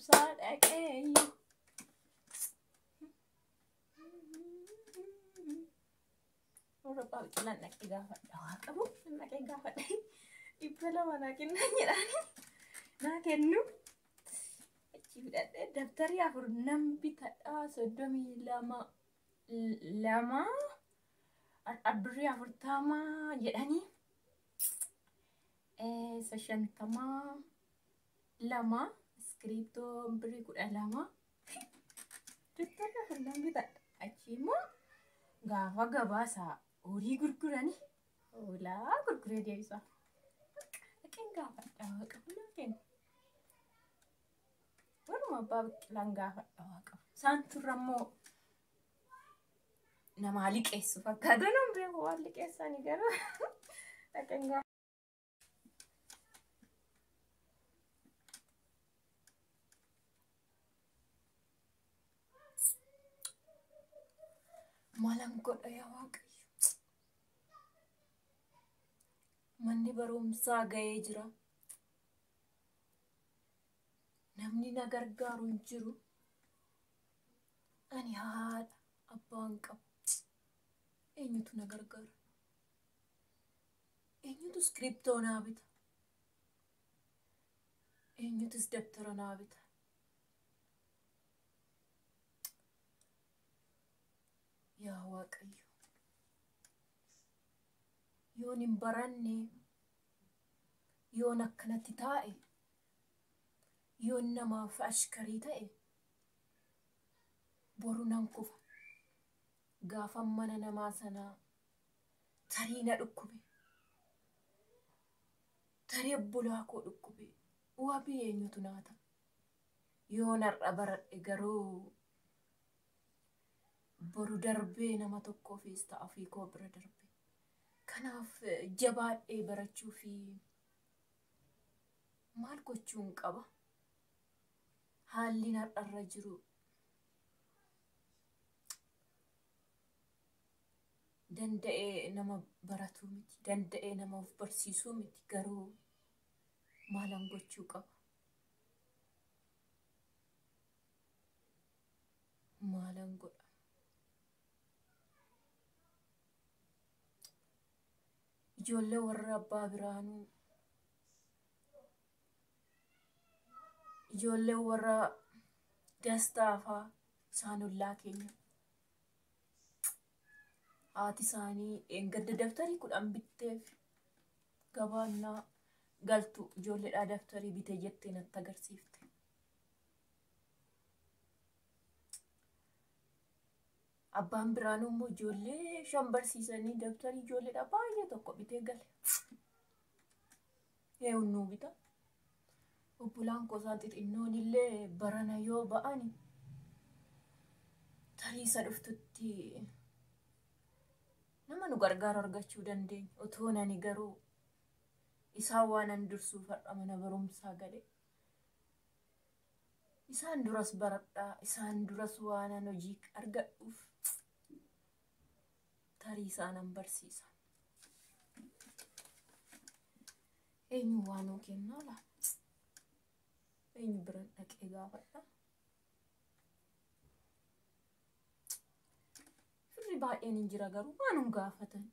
barumsaa dhaqeeyyu. Warra Biqilaan dhaqee gaafadha waa qabu dhaqee gaafadha. Dhibba lama naa kennan jedhani naa kennu. Achi fudhadhee dabtarii 4 nan bitadhaa 32 birrii 40 jedhanii 52 iskiriiptoo birrii 12 dabtarii 4 nan bitadha. Achi immoo gaafa gabaasaa horii gurguranii hoolaa gurguree deebisaa. Dhaqeen gaafadha waa qabu naa kennu. Warra Abbaa Biqilaan gaafadha waa qabu. Isaan turrammoo nama liqeessu fakkaatu nan beeku waan liqeessanii garuu dhaqeen gaafadha. Maalan godha yaa Waaqayyo. Manni barumsaa ga'ee jira. Namni na gargaaru hin jiru. Ani haadha abbaan qabu. Eenyutu na gargaara? Eenyutu iskiriiptoo naa bita? Eenyutus dabtara naa bita? Yaa Waaqayyo. Yoon hin baranne, yoon akkanatti taa'e, yoon namaaf ashkarii ta'e, boru nan kufa. Gaafan mana namaa sanaa tarii na dhukkube, tarii obbolaa koo dhukkube, wabii eenyutu naa ta'a? Yoon har'a baradhe garuu boru darbee nama tokkoofis ta'a ofii koo bira darbe. Kanaaf jabaadhee barachuu fi maal gochuun qaba? Haalli har'arra jiru danda'ee nama baratuu miti, danda'ee nama of barsiisuu miti. Garuu maalan gochuu qaba? Maalan godha? Ijoollee warra Abbaa Biraanuu, ijoollee warra Dastaa fa'aa isaan ollaa keenya. Haati isaanii eeggadda dabtarii 10 bitteef gabaannaa galtu ijoolleedhaa dabtarii bitee jettee natti agarsiifte. Abbaan Biraanuu immoo ijoollee 5 barsiisanii dabtarii ijoolleedhaa baay'ee tokko bitee gale. Eewwannuu bita. Obbolaan kosaan xixinnoon illee barana yoo ba'ani tarii isa dhuftutti nama nu gargaaru argachuu dandeenya. Otoo nani garuu isaan waan an dursuuf har'a mana barumsaa gale. Isaan duras baradhaa, isaan duras waan an hojii argadhuuf tarii isaanan barsiisa. Eenyu waan nuu kennaa laata? Eenyu biran dhaqee gaafadha? Firri baay'een hin jira garuu waan hin gaafatan.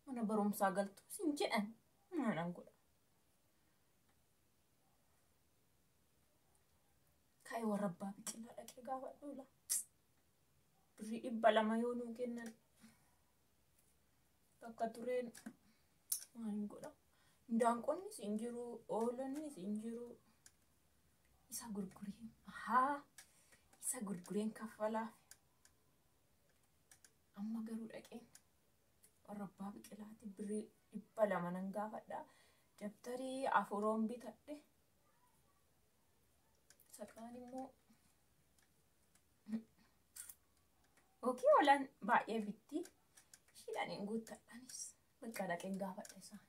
Mana barumsaa galtuu sin jedhan maalan godha? Ka'ee warra Abbaa Biqilaa dhaqee gaafadhu la. Birrii 200 yoo nuu kennan bakka tureen maalin godha? Indaanqonnis hin jiru, oolannis hin jiru. Isa gurgureen isa gurgureen kaffalaa. Amma garuu dhaqeen warra Abbaa Biqilaati birrii 200 nan gaafadha. Dabtarii 4 bitadhe. Saqaan immoo okii oolan baay'ee bitti. Shilaniin guuttadhanis bakka dhaqeen gaafadha isaan.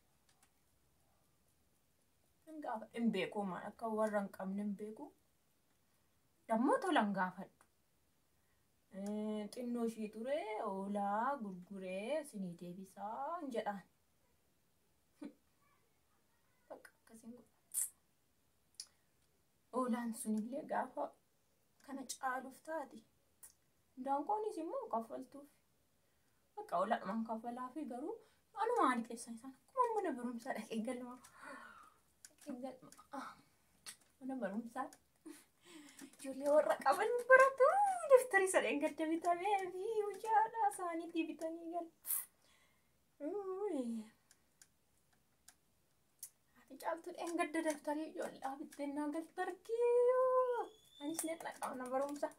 Hin beeku maal akka warra hin qabne hin beeku. Dammoo tolan gaafadhu. Xinnoo ishii ture hoolaa gurguree sinii deebisaa jedhaan. Bakka akkasiin godha. Oolaan sunillee gaafa kana caaluuf taate. Daanqoonis immoo kaffaltuuf. Bakka olaadhumaan kaffalaa fi garuu anuma haali keessaa isaan akkuma mana barumsaa dhaqee galma. Mana barumsaa ijoollee warra qaban baratu daftarii sadeen gadda bitamee fi hojjaadhaa isaaniitti bitanii galu. Ati caaltuudhaan gadda daftarii ijoollee bittennaa galtarkii. Anis ni dhaqaa mana barumsaa.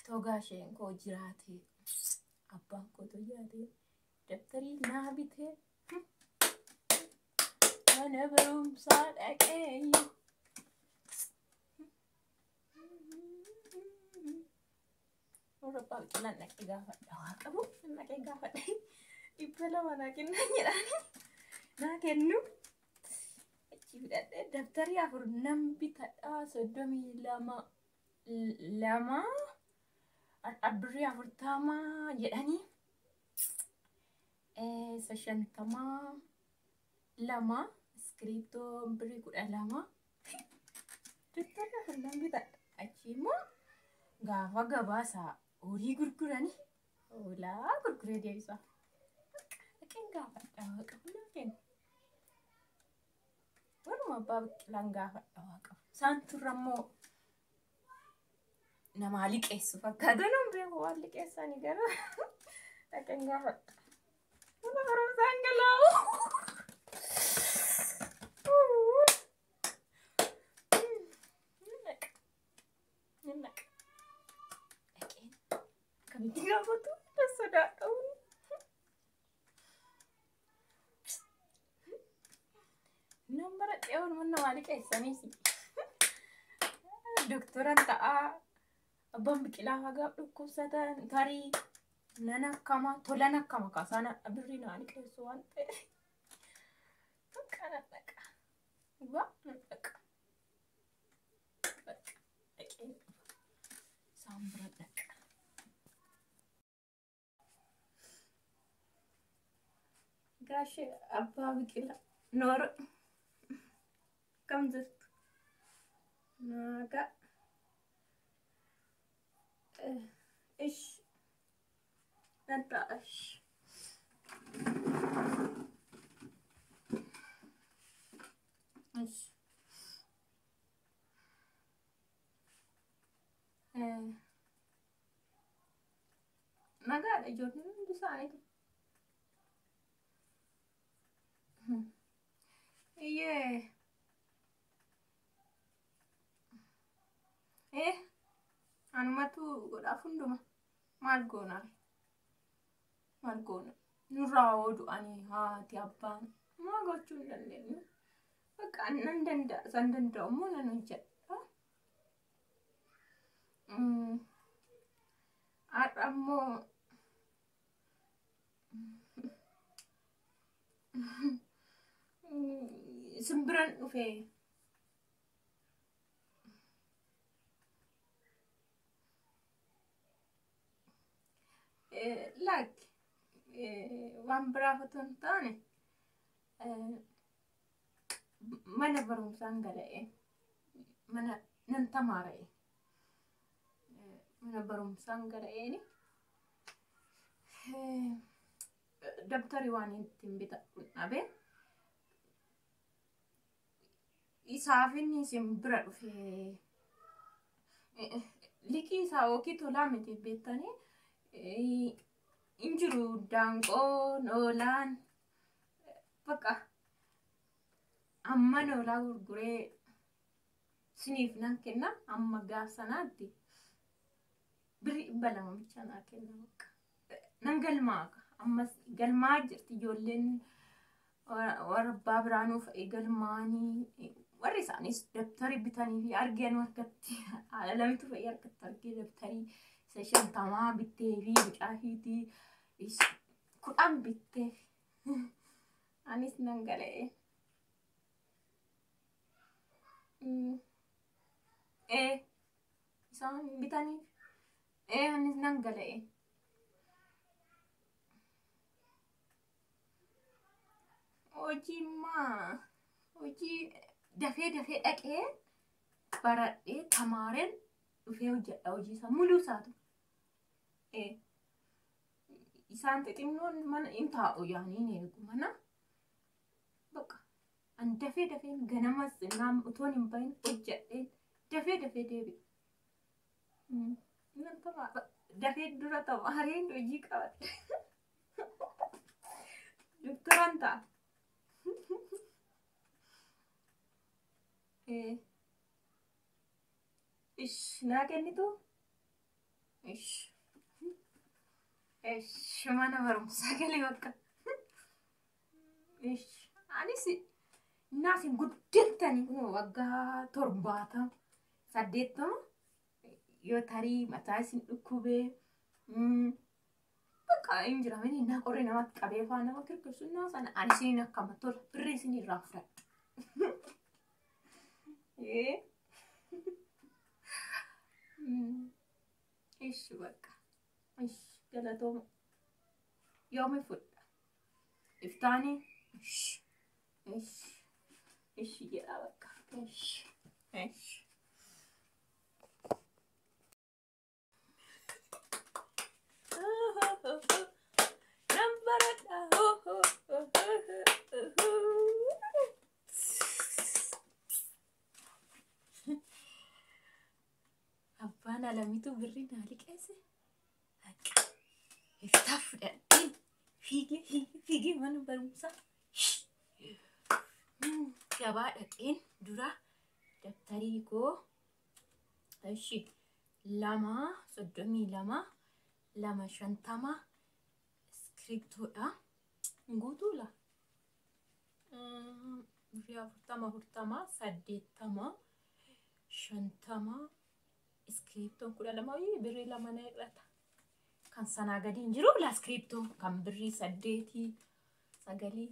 Togaasheen koo jiraate abbaan kootu jiraate daftarii naa bitee mana barumsaa dhaqeeyyu. Warra biqilaan dhaqee gaafadha waa qabu dhaqee gaafadha 200 naa kennan jedhanii naa kennu. Achi fudhadhee daftarii 4 nan bitadhaa 32 Abri 40 jedhanii 52 iskiriiptoo birrii 12 daftarii 4 nan bitadha. Achi immoo gaafa gabaasaa horii gurguranii hoolaa gurguree deebisaa. Dhaqeen gaafadha waa qabu naa kennu. Warruma abbaa biqilaan gaafadha waa qabu. Isaan turre immoo nama liqeessu fakkaatu nan beeku waan liqeessanii garuu dhaqeen gaafadha. Mana barumsaan galaawu. Naqa. Dhaqeen kamitti gaafatu sodaadhamu. Nan baradhee oolmaa nama liqeessaniis. Doktoraan ta'aa. Abbaan biqilaa hagaa dhukkubsatan tarii nan akkama tolan akkama kaasaan birrii naa liqeessu waan ta'eef. Bakka nan dhaqa. Waa nan dhaqa. Dhaqeen isaan bira dhaqa. Gaashee abbaa biqilaa noora kam jirtu? Nagaa. إيش نبدأ إيش ما قاعد أجورني من بساعد إيه إيه أنا ما تو قد أفندم مالكونا نراود أني هاتي أبان ما قلت لنا بك أن نندن سندن دومونا نجد أرمو سمبران في like waan biraa fotoon taane mana barumsaan gala'e mana nan tamaara'e mana barumsaan gala'eeni dabtarii waan ittiin bitadhu dhabe isaaf inni isin bira dhufe liqii isaa ookii tolaa miti beektanii injiru daanqoon oolaan bakka amma noolaa gurguree siniif nan kenna amma gaafsanaatti birrii 200 bicha naa kenna bakka nan galmaaqa ammas galmaa jirti ijoolleen warra abbaa biraanuu fa'ee galmaanii warri isaanis dabtarii bitanii fi argeen harkatti haala lamitu fa'ee harkatti argee dabtarii session tamaa bittee fi bicaafiitii 10 bittee anis nan galee isaan bitanii anis nan galee hojii dafee dhaqee baradhee tamaareen dhufee hojjedha hojii isaa muluu isaatu. Isaan xixinnoon mana hin taa'u yaaniin eegu mana bakka an dafee ganamas naam utoon hin bahin hojjedhee dafee deebi'e. Nan tamaa dafee dura tamaareen hojii qabate. Doktoraan ta'a. Ish naa kennitu? Ish mana barumsaa galee bakka. Ish anis naasin guddettanii kun waggaa 70 80 yoo tarii mataa isin dhukkubee bakka hin jiramanii naa qoree namatti qabee faa nama kirkirsu naa sana ani isin akkama tola birrii isin irraa fudhadha. Ish bakka. Ish galatooma. Yoomi fudha. Iftaanii. Ish jedha bakka. Ish. Abbaan alamitu birrii naa liqeesse. Iftaa fudhadheen fiigee mana barumsaa. Gabaa dhaqeen dura dabtarii koo 232 250 iskiriptoodha guutuudha. 40 80 50 iskiriptoon 12 birrii 2 na irrata. Kan sanaa gadi hin jiru la iskiriptoo kan birrii 8 9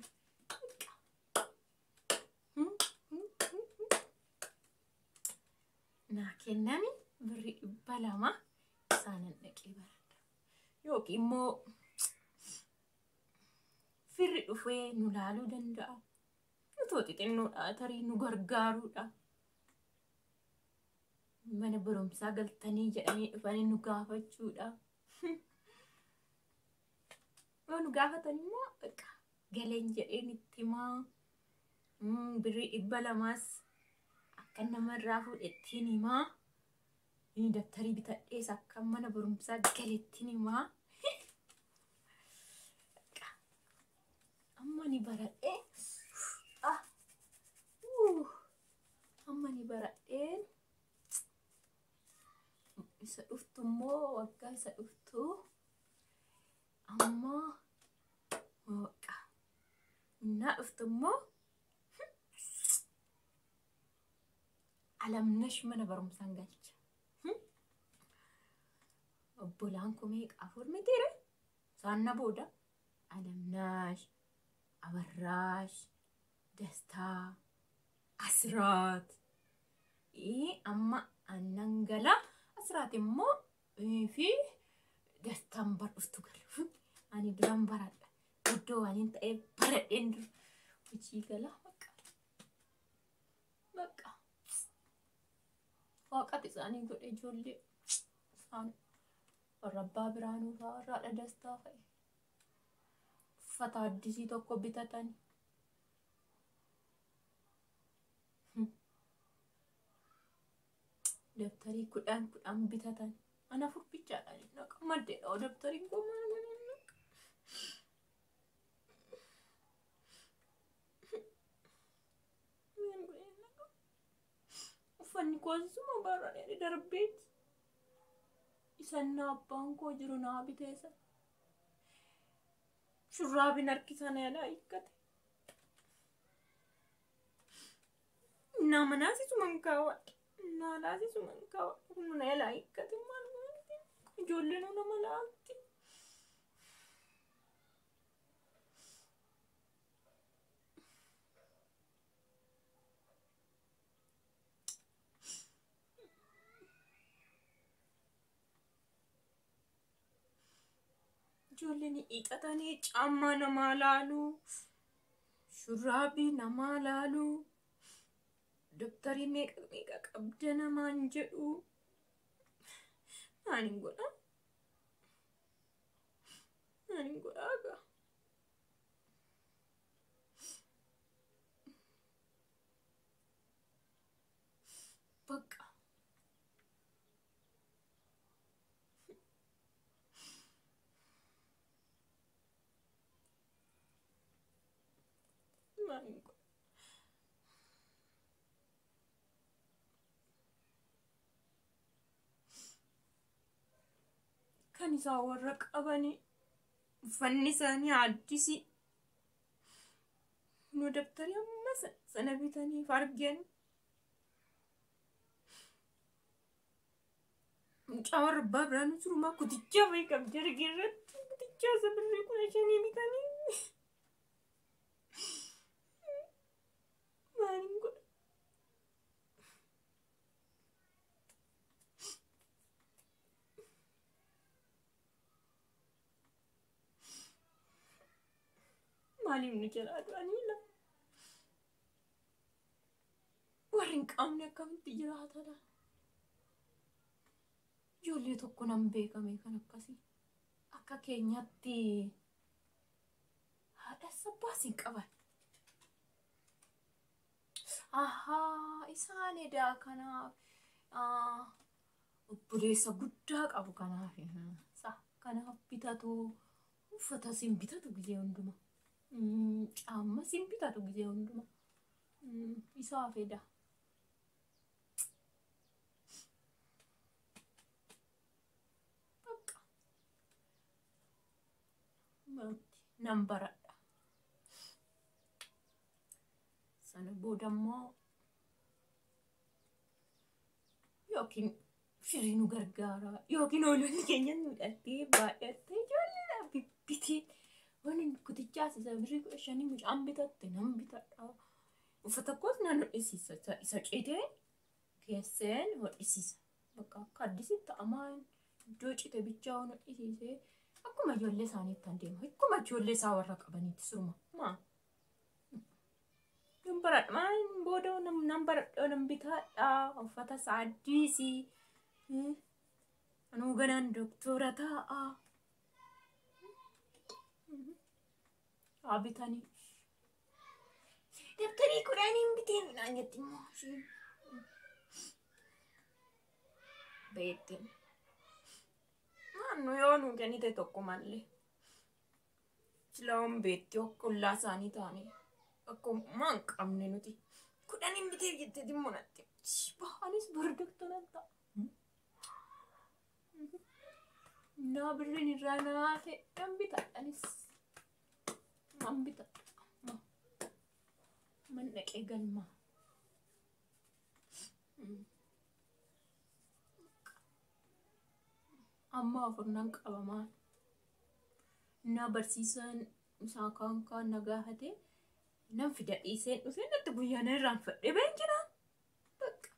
naa kennani birrii 200 isaanan dhaqee baradha. Yookiin immoo firri dhufee nu laaluu danda'a. Nuti xixinnoodha tarii nu gargaaruudha. Mana barumsaa galtanii jedhanii dhufanii nu gaafachuudha. Yoo nu gaafatan immoo bakka galeen jedheen itti himaa. Birrii 200 akka namarraa fuudhettiin himaa. Dabtarii bitadhees akka mana barumsaa galettiin himaa. Amma ni baradhee. Amma ni baradhee. Isa dhuftu immoo waggaa isa dhuftu. Amma waaqa. Naa dhuftu immoo. Alamnash mana barumsaan galcha. Obbolaan koo meeqa afur mitiire? Saanna booda Alamnash, Abarraash, Dastaa, Asraat. Amma aannan gala. Asraat immoo fi Dastaan bar dhuftu galu. Ani duraan baradha. Iddoo waan hin ta'e baradheen dura. Hojii gala bakka. Waaqati isaanii godhe ijoollee isaan warra abbaa biraanuu fa'aa warra haadha Dastaa fa'i. Uffata addisii tokko bitatanii. Dabtarii 10 bitatan. Ana furbichaadhaan naqa maddeedha dabtariin koo maal naqa. Uffanni koosuma baradhee darbeet. Isan abbaan koo jiru naa biteessa. Shurraabin harkisana yaada hiikkate. Nama naasisuma hin kaawwadhe. Naasisuma hin kaawwadhe. Humna yaada hiikkate maal maal ijoolleen nama laatti. Ijoolleen hiikkatanii caammaa namaa laalu. Shurraabii namaa laalu. Dabtarii meeqa qabda namaan jedhu. Maaliin godha? Maaliin godhaa? Bakka. Maaliin godha? Kan isaa warra qabanii uffanni isaanii addisi. Nu dabtarii amma sana bitaniif argan. Mucaa warra abbaa biraan jirumaa kutichaa wayii qabdi argeerratti. Kutichaa isa birrii 15 bitanii. Maaliin godha? Maaliif nu jalaa du'aniila? Warri hin qabne akkamitti jiraatadha? Ijoollee tokko nan beekame kan akkasii. Akka keenyatti haadha sabbaas hin qaban. Isaan edaa kanaaf obboleessa guddaa qabu kanaaf kanaaf bitatu uffata sin bitatu gizee hunduma. Caamma sin bitatu gizee hunduma. Isaaf edaa. Nan baradha. Sana booda immoo yookiin firii nu gargaara yookiin oolonni keenya nu dhaltee baay'attee ijoolleedhaan bibbitee waan kutichaas isa birrii 15 mucaan bitatte nan bitadha. Uffata koos nan hodhisiisa isa citee keesseen hodhisiisa. Bakka akka addisitti ta'amaan iddoo cite bichaa waan hodhisiisee akkuma ijoollee isaaniitti kan deemu. Akkuma ijoollee isaa warra qabaniitti suruma. Nan baradha. Maaliin booda nan baradha nan bitadha. Uffata isaa addisi. Anuu ganaan doktora ta'a. Haa bitanii. Dabtarii 10 bitee midhaan jetti immoo. Beekte. Nu yoo nu kennite tokko malee. Silaawwan beekti ollaa isaanii taane. Akkuma hin qabne nuti. 10 bitee jettee dhimma natti. Bahaanis bara doktoraan ta'a. Naa birriin irraa naa ta'e nan bitadhanis. Man bitadha. Man dhaqee galmaa. Amma afurnan qabamaan. Na barsiisan isaa kaan nagaa hatee nan fida dhiiseen dhufee natti guyyaa na irraanfadhee beekina. Bakka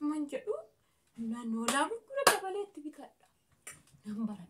man jedhu naannoo laa gurgura dabaleetti bitadha. Nan bara.